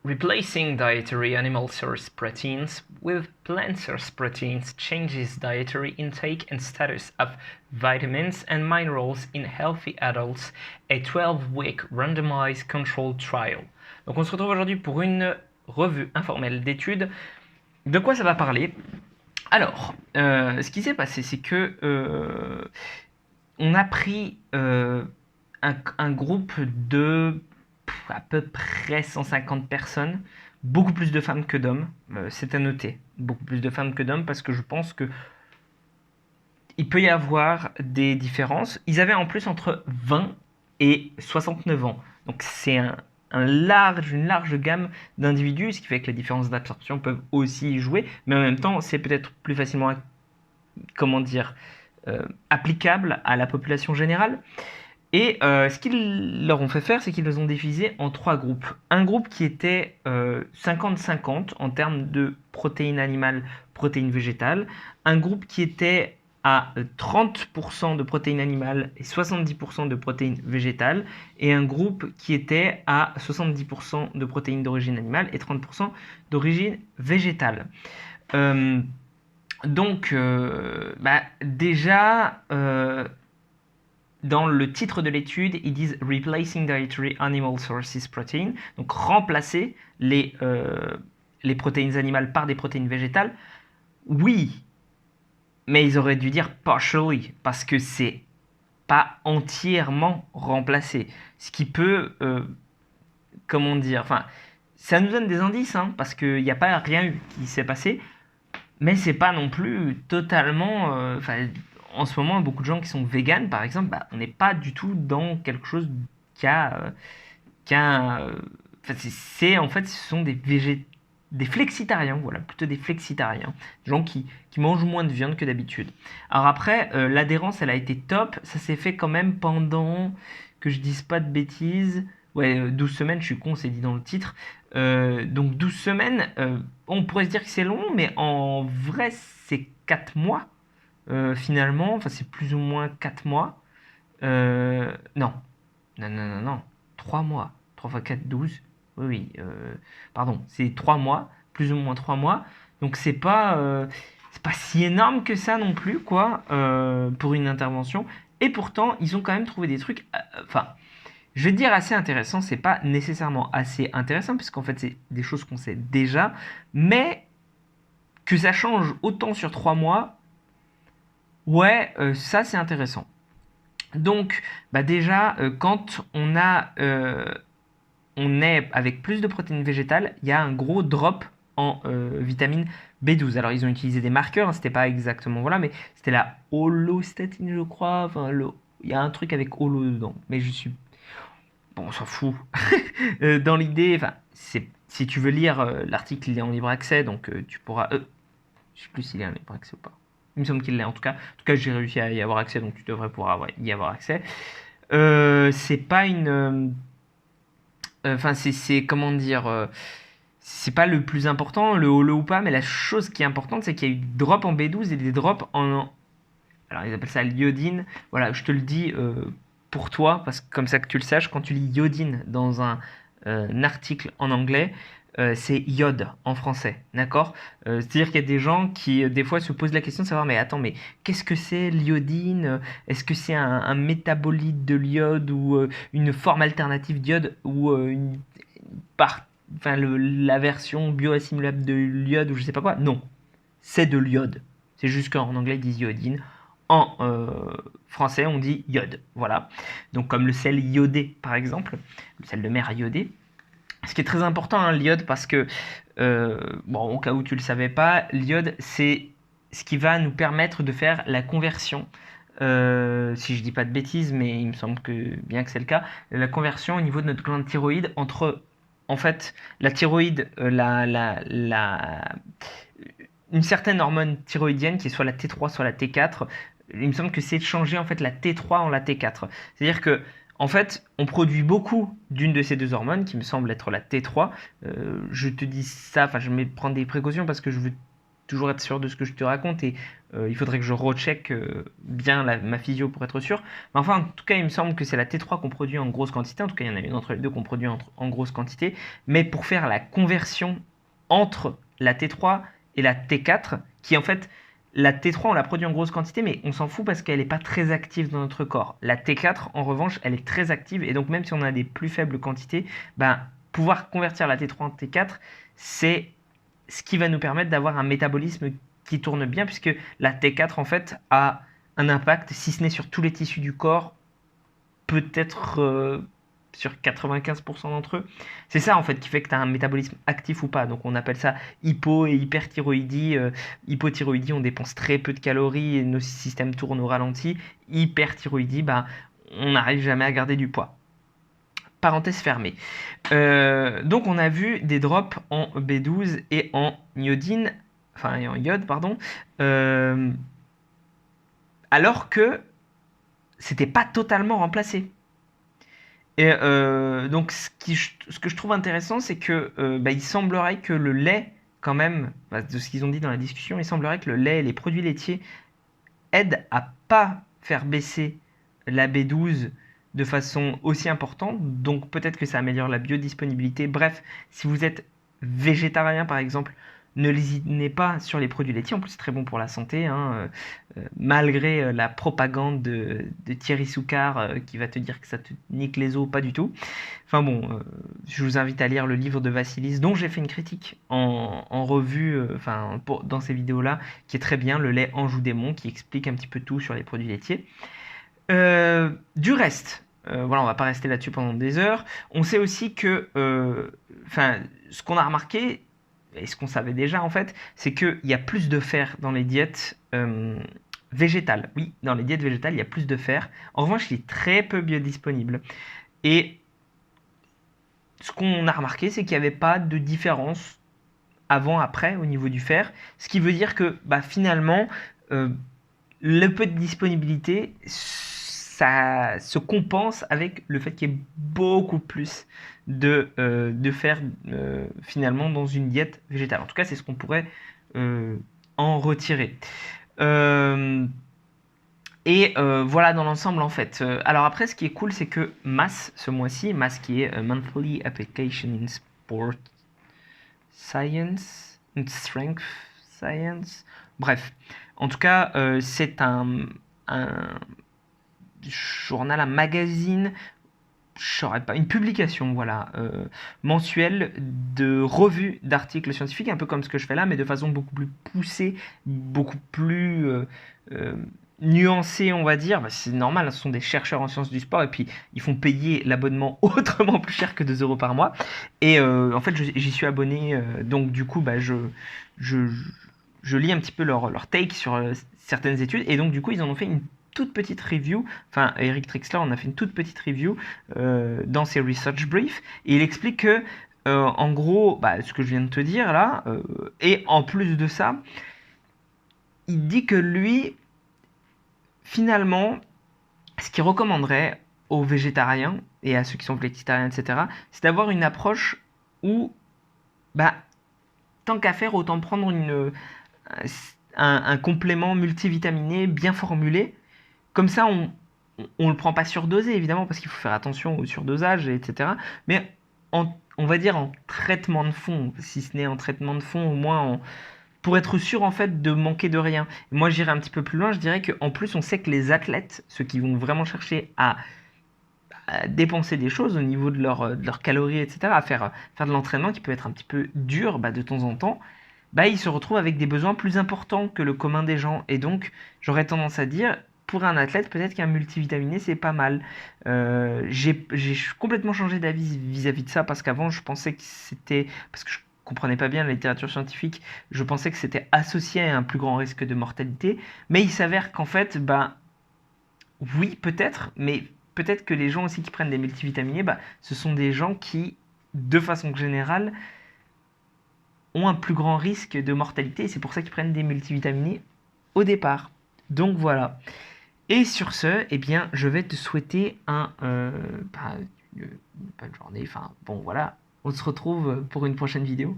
Replacing dietary animal source proteins with plant source proteins changes dietary intake and status of vitamins and minerals in healthy adults, a 12-week randomized controlled trial. Donc on se retrouve aujourd'hui pour une revue informelle d'études. De quoi ça va parler? Alors, ce qui s'est passé, c'est que on a pris un groupe de à peu près 150 personnes, beaucoup plus de femmes que d'hommes, c'est à noter, beaucoup plus de femmes que d'hommes parce que je pense que il peut y avoir des différences. Ils avaient en plus entre 20 et 69 ans, donc c'est une large gamme d'individus, ce qui fait que les différences d'absorption peuvent aussi y jouer, mais en même temps, c'est peut-être plus facilement, comment dire, applicable à la population générale. Et ce qu'ils leur ont fait faire, c'est qu'ils les ont divisés en trois groupes. Un groupe qui était 50-50 en termes de protéines animales, protéines végétales. Un groupe qui était à 30% de protéines animales et 70% de protéines végétales. Et un groupe qui était à 70% de protéines d'origine animale et 30% d'origine végétale. Déjà, dans le titre de l'étude, ils disent Replacing Dietary Animal Sources Protein, donc remplacer les protéines animales par des protéines végétales. Oui, mais ils auraient dû dire partially, parce que c'est pas entièrement remplacé. Ce qui peut, comment dire, enfin, ça nous donne des indices, hein, parce qu'il n'y a pas rien eu qui s'est passé, mais c'est pas non plus totalement. En ce moment, beaucoup de gens qui sont véganes, par exemple, on n'est pas du tout dans quelque chose qui a, qui a en fait, ce sont des flexitariens, voilà, plutôt des flexitariens, des gens qui mangent moins de viande que d'habitude. Alors après, l'adhérence, elle a été top, ça s'est fait quand même pendant, que je dise pas de bêtises, ouais, 12 semaines, je suis con, c'est dit dans le titre. Donc 12 semaines, on pourrait se dire que c'est long, mais en vrai, c'est 4 mois, finalement, enfin c'est plus ou moins 4 mois. Non, non. 3 mois. 3 fois 4, 12. Oui, oui. Pardon, c'est 3 mois. Plus ou moins 3 mois. Donc c'est pas si énorme que ça non plus, quoi, pour une intervention. Et pourtant, ils ont quand même trouvé des trucs. Enfin, je vais te dire assez intéressant. C'est pas nécessairement assez intéressant, puisqu'en fait, c'est des choses qu'on sait déjà. Mais que ça change autant sur 3 mois, ouais, ça c'est intéressant. Donc, déjà, quand on est avec plus de protéines végétales, il y a un gros drop en vitamine B12. Alors, ils ont utilisé des marqueurs, hein, c'était pas exactement, voilà, mais c'était la holostatine, je crois. Enfin, il y a un truc avec holo dedans, mais je suis. Bon, on s'en fout. Dans l'idée, enfin, si tu veux lire l'article, il est en libre accès, donc tu pourras. Je sais plus s'il est en libre accès ou pas. Il me semble qu'il l'est en tout cas. En tout cas, j'ai réussi à y avoir accès, donc tu devrais pouvoir y avoir accès. C'est pas une. Enfin, c'est comment dire. C'est pas le plus important, le holo ou pas, mais la chose qui est importante, c'est qu'il y a eu des drops en B12 et des drops en. Alors, ils appellent ça l'iodine. Voilà, je te le dis pour toi, parce que comme ça que tu le saches, quand tu lis iodine dans un article en anglais, c'est iode en français, d'accord. C'est-à-dire qu'il y a des gens qui, des fois, se posent la question de savoir, mais attends, mais qu'est-ce que c'est l'iodine? Est-ce que c'est un métabolite de l'iode ou une forme alternative d'iode ou par, enfin, la version bioassimilable de l'iode ou je sais pas quoi? Non, c'est de l'iode. C'est juste qu'en anglais, ils disent iodine. En français, on dit iode. Voilà. Donc, comme le sel iodé, par exemple, le sel de mer iodé. Ce qui est très important, hein, l'iode, parce que, bon, au cas où tu ne le savais pas, l'iode, c'est ce qui va nous permettre de faire la conversion. Si je dis pas de bêtises, mais il me semble que bien que c'est le cas, la conversion au niveau de notre glande thyroïde entre, en fait, la thyroïde, une certaine hormone thyroïdienne qui est soit la T3 soit la T4. Il me semble que c'est de changer en fait la T3 en la T4. C'est-à-dire que en fait, on produit beaucoup d'une de ces deux hormones qui me semble être la T3. Je te dis ça, enfin je vais prendre des précautions parce que je veux toujours être sûr de ce que je te raconte et il faudrait que je recheck bien ma physio pour être sûr. Mais enfin, en tout cas, il me semble que c'est la T3 qu'on produit en grosse quantité. En tout cas, il y en a une entre les deux qu'on produit en grosse quantité. Mais pour faire la conversion entre la T3 et la T4, qui en fait, la T3, on la produit en grosse quantité, mais on s'en fout parce qu'elle n'est pas très active dans notre corps. La T4, en revanche, elle est très active. Et donc, même si on a des plus faibles quantités, ben, pouvoir convertir la T3 en T4, c'est ce qui va nous permettre d'avoir un métabolisme qui tourne bien, puisque la T4, en fait, a un impact, si ce n'est sur tous les tissus du corps, peut-être sur 95% d'entre eux. C'est ça, en fait, qui fait que tu as un métabolisme actif ou pas. Donc, on appelle ça hypo et hyperthyroïdie. Hypothyroïdie, on dépense très peu de calories et nos systèmes tournent au ralenti. Hyperthyroïdie, bah, on n'arrive jamais à garder du poids. Parenthèse fermée. Donc on a vu des drops en B12 et en iodine, enfin en iode, pardon, alors que c'était pas totalement remplacé. Et donc ce que je trouve intéressant, c'est que il semblerait que le lait, quand même, de ce qu'ils ont dit dans la discussion, il semblerait que le lait et les produits laitiers aident à pas faire baisser la B12 de façon aussi importante, donc peut-être que ça améliore la biodisponibilité. Bref, si vous êtes végétarien par exemple, ne lésinez pas sur les produits laitiers, en plus c'est très bon pour la santé, hein, malgré la propagande de Thierry Soucard qui va te dire que ça te nique les os, pas du tout. Enfin bon, je vous invite à lire le livre de Vassilis, dont j'ai fait une critique en revue, dans ces vidéos-là, qui est très bien, Le lait Anjou démon, qui explique un petit peu tout sur les produits laitiers. Du reste, voilà, on va pas rester là-dessus pendant des heures. On sait aussi que, ce qu'on a remarqué, et ce qu'on savait déjà en fait, c'est qu'il y a plus de fer dans les diètes végétales. Oui, dans les diètes végétales, il y a plus de fer. En revanche, il est très peu biodisponible. Et ce qu'on a remarqué, c'est qu'il n'y avait pas de différence avant-après au niveau du fer. Ce qui veut dire que finalement, le peu de disponibilité, ça se compense avec le fait qu'il y ait beaucoup plus de fer finalement dans une diète végétale. En tout cas, c'est ce qu'on pourrait en retirer. Voilà dans l'ensemble en fait. Alors après, ce qui est cool, c'est que MASS, ce mois-ci, MASS qui est Monthly Application in Sport Science, Strength Science, bref. En tout cas, c'est un journal, un magazine, je saurais pas, une publication, voilà, mensuelle de revues d'articles scientifiques, un peu comme ce que je fais là, mais de façon beaucoup plus poussée, beaucoup plus nuancée, on va dire. C'est normal, ce sont des chercheurs en sciences du sport, et puis ils font payer l'abonnement autrement plus cher que 2 euros par mois. Et en fait, j'y suis abonné, donc du coup, je lis un petit peu leur take sur certaines études, et donc du coup, ils en ont fait une toute petite review, enfin Eric Trexler en a fait une toute petite review dans ses research briefs, et il explique que en gros, ce que je viens de te dire là, et en plus de ça, il dit que lui, finalement, ce qu'il recommanderait aux végétariens et à ceux qui sont flexitariens, etc., c'est d'avoir une approche où, tant qu'à faire, autant prendre un complément multivitaminé bien formulé. Comme ça, on le prend pas surdosé, évidemment, parce qu'il faut faire attention au surdosage, etc. Mais on va dire en traitement de fond, si ce n'est en traitement de fond, au moins pour être sûr en fait de manquer de rien. Moi, j'irai un petit peu plus loin, je dirais qu'en plus, on sait que les athlètes, ceux qui vont vraiment chercher à dépenser des choses au niveau de leurs calories, etc., à faire de l'entraînement qui peut être un petit peu dur de temps en temps, ils se retrouvent avec des besoins plus importants que le commun des gens. Et donc, j'aurais tendance à dire, pour un athlète, peut-être qu'un multivitaminé, c'est pas mal. J'ai complètement changé d'avis vis-à-vis de ça, parce qu'avant, je pensais que c'était... Parce que je comprenais pas bien la littérature scientifique, je pensais que c'était associé à un plus grand risque de mortalité. Mais il s'avère qu'en fait, oui, peut-être, mais peut-être que les gens aussi qui prennent des multivitaminés, ce sont des gens qui, de façon générale, ont un plus grand risque de mortalité, et c'est pour ça qu'ils prennent des multivitaminés au départ. Donc voilà. Et sur ce, je vais te souhaiter une bonne journée. Enfin, bon, voilà. On se retrouve pour une prochaine vidéo.